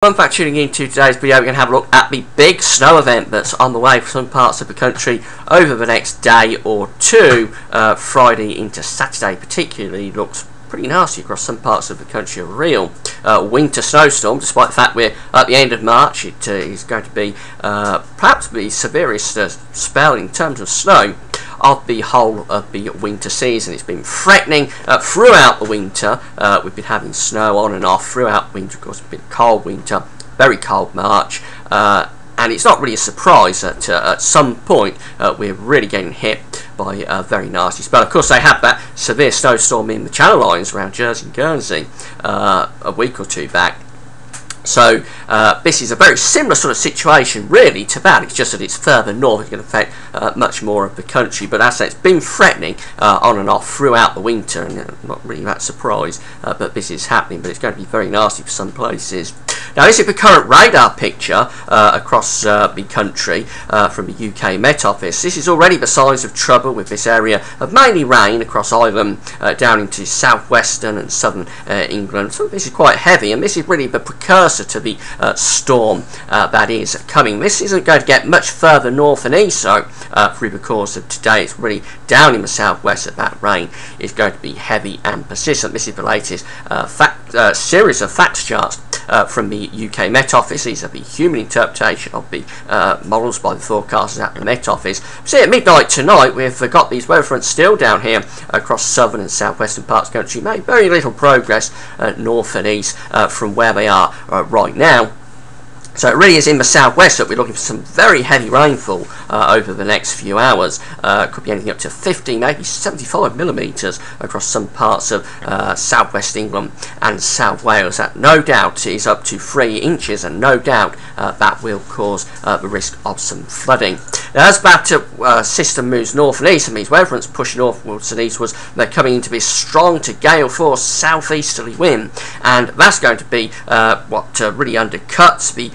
One fact tuning into today's video, we're going to have a look at the big snow event that's on the way for some parts of the country over the next day or two. Friday into Saturday particularly looks pretty nasty across some parts of the country. A real winter snowstorm, despite the fact we're at the end of March. It is going to be perhaps the severest spell in terms of snow of the whole of the winter season. It's been threatening throughout the winter. We've been having snow on and off throughout the winter. Of course, it's been a cold winter, very cold March, and it's not really a surprise that at some point we're really getting hit by a very nasty spell. Of course, they had that severe snowstorm in the Channel Islands around Jersey and Guernsey a week or two back. So this is a very similar sort of situation really to that. It's just that it's further north. It's going to affect much more of the country, but as I say, it's been threatening on and off throughout the winter, and not really that surprised but this is happening, but it's going to be very nasty for some places. Now, this is the current radar picture across the country from the UK Met Office. This is already the signs of trouble with this area of mainly rain across Ireland down into southwestern and southern England. So this is quite heavy, and this is really the precursor to the storm that is coming. This isn't going to get much further north and east, so through the course of today. It's really down in the southwest that rain is going to be heavy and persistent. This is the latest series of fact charts from the UK Met Office. These are the human interpretation of the models by the forecasters at the Met Office. So at midnight tonight, we've got these weather fronts still down here across southern and southwestern parts of the country. Made very little progress north and east from where they are right now. So it really is in the southwest that we're looking for some very heavy rainfall over the next few hours. Could be anything up to 50, maybe 75 millimetres across some parts of southwest England and South Wales. That no doubt is up to 3 inches, and no doubt that will cause the risk of some flooding. Now, as that system moves north and east, and these weather fronts push northwards and eastwards, they're coming into this strong to gale force southeasterly wind, and that's going to be what really undercuts the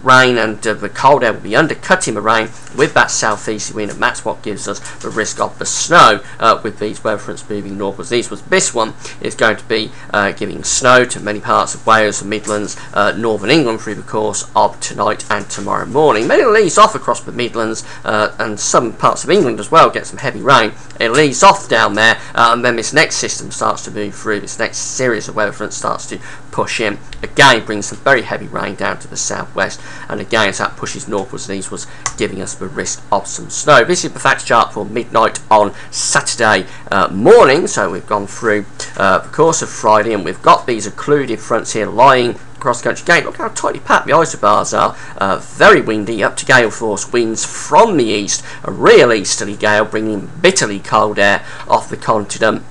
rain, and the cold air will be undercutting the rain with that southeasterly wind, and that's what gives us the risk of the snow with these weather fronts moving northwards and eastwards. This one is going to be giving snow to many parts of Wales, the Midlands, northern England through the course of tonight and tomorrow morning. Maybe it'll ease off across the Midlands and some parts of England as well, get some heavy rain. It'll ease off down there, and then this next system starts to move through. This next series of weather fronts starts to push in. Again, brings some very heavy rain down to the southwest, and again, as that pushes northwards and eastwards, giving us the risk of some snow. This is the fact chart for midnight on Saturday morning. So we've gone through the course of Friday, and we've got these occluded fronts here lying across the country. Again, look how tightly packed the isobars are. Very windy, up to gale force winds from the east. A real easterly gale bringing bitterly cold air off the continent.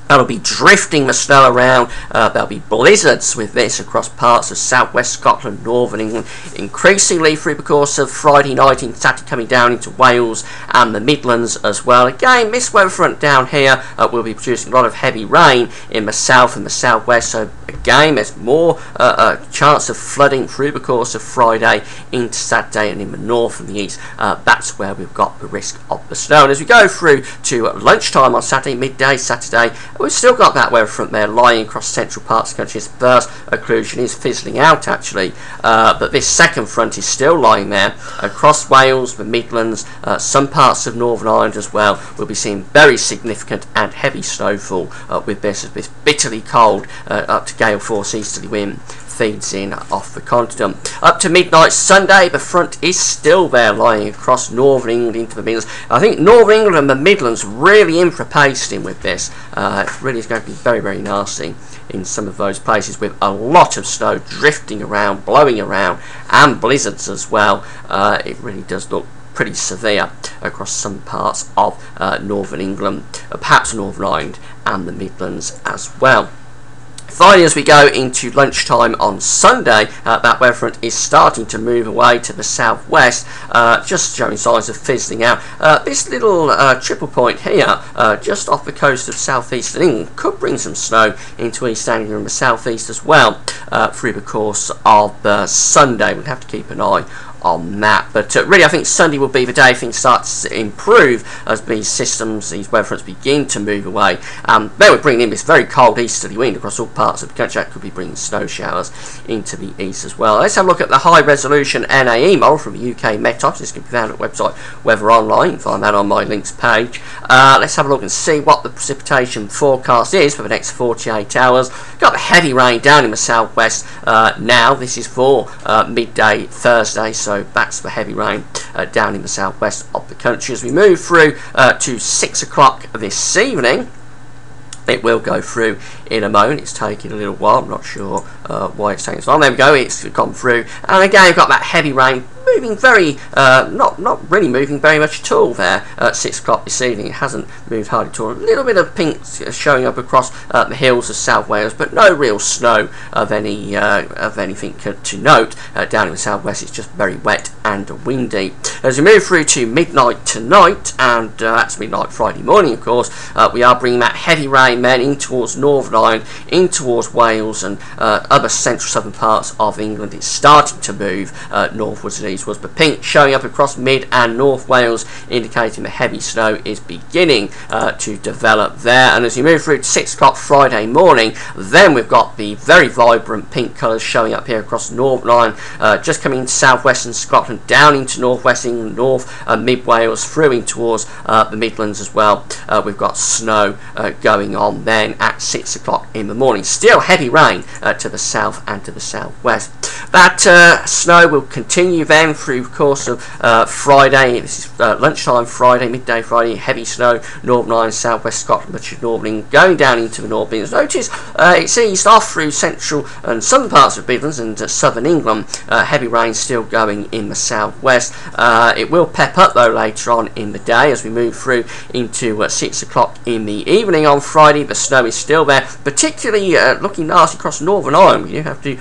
That'll be drifting the snow around. There'll be blizzards with this across parts of southwest Scotland, northern England, increasingly through the course of Friday night and Saturday, coming down into Wales and the Midlands as well. Again, this weather front down here will be producing a lot of heavy rain in the south and the southwest, so again there's more chance of flooding through the course of Friday into Saturday, and in the north and the east that's where we've got the risk of the snow. And as we go through to lunchtime on Saturday, midday Saturday, we've still got that weather front there lying across central parts of the country. Its first occlusion is fizzling out actually, but this second front is still lying there across Wales, the Midlands, some parts of Northern Ireland as well. We'll be seeing very significant and heavy snowfall with this, as this bitterly cold up to gale force easterly wind feeds in off the continent. Up to midnight Sunday, the front is still there lying across northern England into the Midlands. I think northern England and the Midlands really in for a pasting with this. It really is going to be very, very nasty in some of those places, with a lot of snow drifting around, blowing around, and blizzards as well. It really does look pretty severe across some parts of northern England, perhaps Northern Ireland and the Midlands as well. Finally, as we go into lunchtime on Sunday, that weather front is starting to move away to the southwest, just showing signs of fizzling out. This little triple point here, just off the coast of southeastern England, could bring some snow into East Anglia and the southeast as well through the course of Sunday. We'll have to keep an eye on that. But really, I think Sunday will be the day things start to improve as these systems, these weather fronts begin to move away. They were bringing in this very cold easterly wind across all parts of the country. That could be bringing snow showers into the east as well. Let's have a look at the high resolution NAE model from the UK Met Office. This can be found at the website Weather Online. You can find that on my links page. Let's have a look and see what the precipitation forecast is for the next 48 hours. Got the heavy rain down in the southwest now. This is for midday Thursday, so that's the heavy rain down in the southwest of the country. As we move through to 6 o'clock this evening, it will go through in a moment. It's taking a little while. I'm not sure why it's taking so long. There we go. It's gone through, and again we've got that heavy rain moving very not really moving very much at all there at 6 o'clock this evening. It hasn't moved hardly at all. A little bit of pink showing up across the hills of South Wales, but no real snow of anything to note down in the southwest. It's just very wet and windy. As we move through to midnight tonight, and that's midnight Friday morning, of course, we are bringing that heavy rain then in towards Northern Ireland, in towards Wales and other central southern parts of England. It's starting to move northwards and eastwards, but pink showing up across mid and north Wales, indicating the heavy snow is beginning to develop there. And as you move through to 6 o'clock Friday morning, then we've got the very vibrant pink colours showing up here across Northern Ireland, just coming into southwestern Scotland, down into northwest England, north mid Wales, through in towards the Midlands as well. We've got snow going on then at 6 o'clock in the morning. Still heavy rain to the south and to the southwest. That snow will continue then through the course of Friday. This is lunchtime Friday, midday Friday. Heavy snow, Northern Ireland, southwest Scotland, much of Northern England, going down into the North Midlands. Notice it's eased off through central and southern parts of the Midlands and southern England. Heavy rain still going in the southwest. It will pep up though later on in the day as we move through into 6 o'clock in the evening on Friday. The snow is still there, particularly looking nasty across Northern Ireland. You have to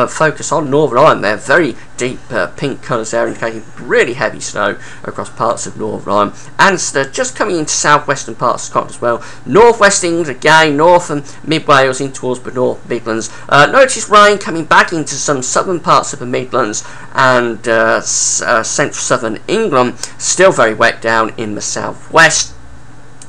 focus on Northern Ireland. They're very deep pink colours there, indicating really heavy snow across parts of Northern Ireland, and just coming into southwestern parts of Scotland as well. Northwest England again, north and mid Wales in towards the North Midlands. Notice rain coming back into some southern parts of the Midlands and central southern England. Still very wet down in the southwest.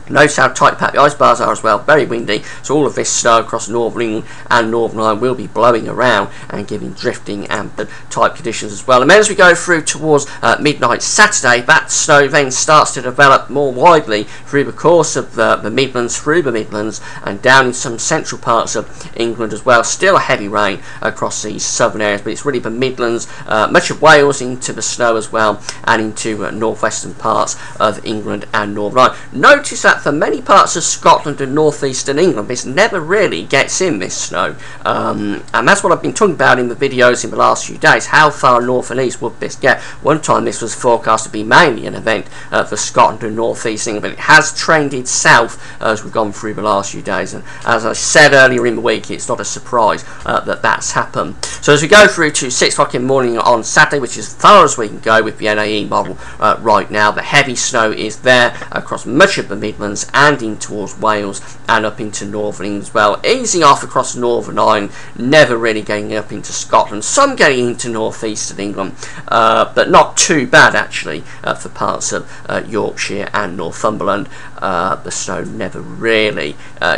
Notice how tight packed the ice bars are as well, very windy, so all of this snow across Northern England and Northern Ireland will be blowing around and giving drifting and type conditions as well. And then as we go through towards midnight Saturday, that snow then starts to develop more widely through the course of the Midlands, through the Midlands and down in some central parts of England as well. Still a heavy rain across these southern areas, but it's really the Midlands, much of Wales into the snow as well, and into northwestern parts of England and Northern Ireland. Notice that for many parts of Scotland and northeastern England, this never really gets in, this snow, and that's what I've been talking about in the videos in the last few days. How far north and east would this get? One time this was forecast to be mainly an event for Scotland and northeast England, but it has trended south as we've gone through the last few days, and as I said earlier in the week, it's not a surprise that that's happened. So as we go through to 6 o'clock in the morning on Saturday, which is as far as we can go with the NAE model right now, the heavy snow is there across much of the Midlands and in towards Wales and up into Northern England as well, easing off across Northern Ireland, never really getting up into Scotland, some getting into northeastern England, but not too bad actually for parts of Yorkshire and Northumberland. The snow never really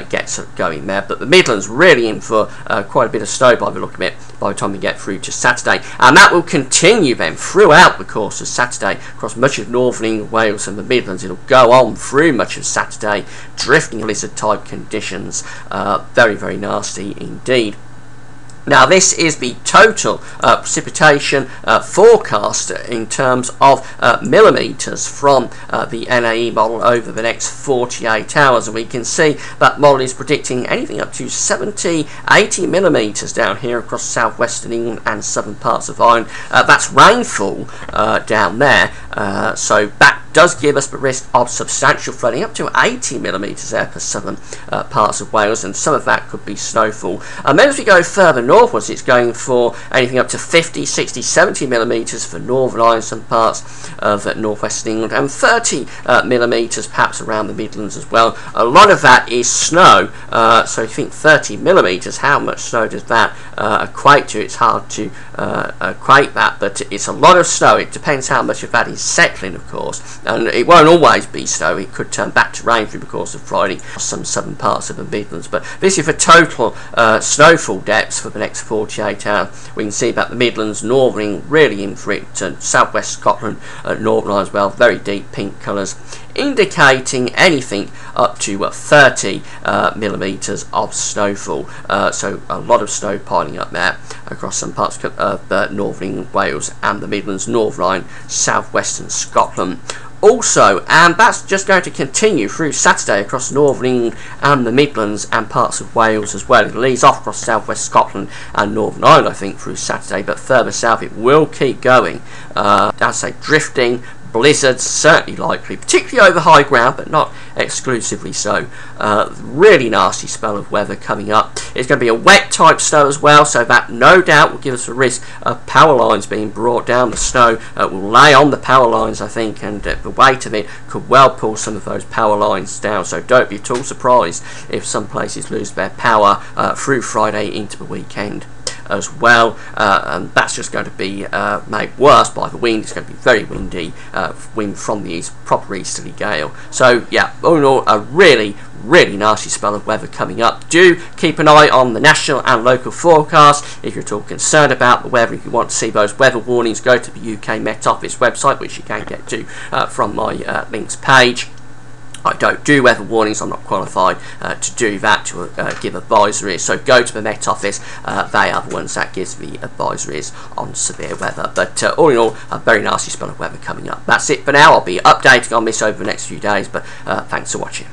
gets going there, but the Midlands really in for quite a bit of snow by the look of it by the time we get through to Saturday, and that will continue then throughout the course of Saturday across much of Northern England, Wales and the Midlands. It'll go on through much of Saturday, drifting lizard type conditions, very, very nasty indeed. Now this is the total precipitation forecast in terms of millimetres from the NAE model over the next 48 hours, and we can see that model is predicting anything up to 70-80 millimetres down here across southwestern England and southern parts of Ireland. That's rainfall down there, So that does give us the risk of substantial flooding, up to 80 millimetres there for southern parts of Wales, and some of that could be snowfall. And then as we go further northwards, it's going for anything up to 50, 60, 70 millimetres for Northern Ireland, some parts of northwestern England, and 30 millimetres perhaps around the Midlands as well. A lot of that is snow, so if you think 30 millimetres, how much snow does that equate to? It's hard to equate that, but it's a lot of snow. It depends how much of that is settling, of course, and it won't always be snow. It could turn back to rain through the course of Friday, some southern parts of the Midlands. But this is the total snowfall depths for the next 48 hours. We can see that the Midlands, Northern really in for it, and South West Scotland, Northern Ireland as well, very deep pink colours, indicating anything up to 30 millimetres of snowfall. So a lot of snow piling up there across some parts of Northern England, Wales and the Midlands, Northern Ireland, South Western Scotland. Also, and that's just going to continue through Saturday across Northern England and the Midlands and parts of Wales as well. It leads off across South West Scotland and Northern Ireland, I think, through Saturday, but further south it will keep going. I'd say drifting, blizzards certainly likely, particularly over high ground, but not exclusively so. Really nasty spell of weather coming up. It's going to be a wet type snow as well, so that no doubt will give us a risk of power lines being brought down. The snow will lay on the power lines, I think, and the weight of it could well pull some of those power lines down, so don't be at all surprised if some places lose their power through Friday into the weekend as well, and that's just going to be made worse by the wind. It's going to be very windy, wind from the east, proper easterly gale. So yeah, all in all, a really nasty spell of weather coming up. Do keep an eye on the national and local forecast if you're at all concerned about the weather. If you want to see those weather warnings, go to the UK Met Office website, which you can get to from my links page. I don't do weather warnings. I'm not qualified to do that, to give advisories, so go to the Met Office. They are the ones that gives the advisories on severe weather. But all in all, a very nasty spell of weather coming up. That's it for now. I'll be updating on this over the next few days, but thanks for watching.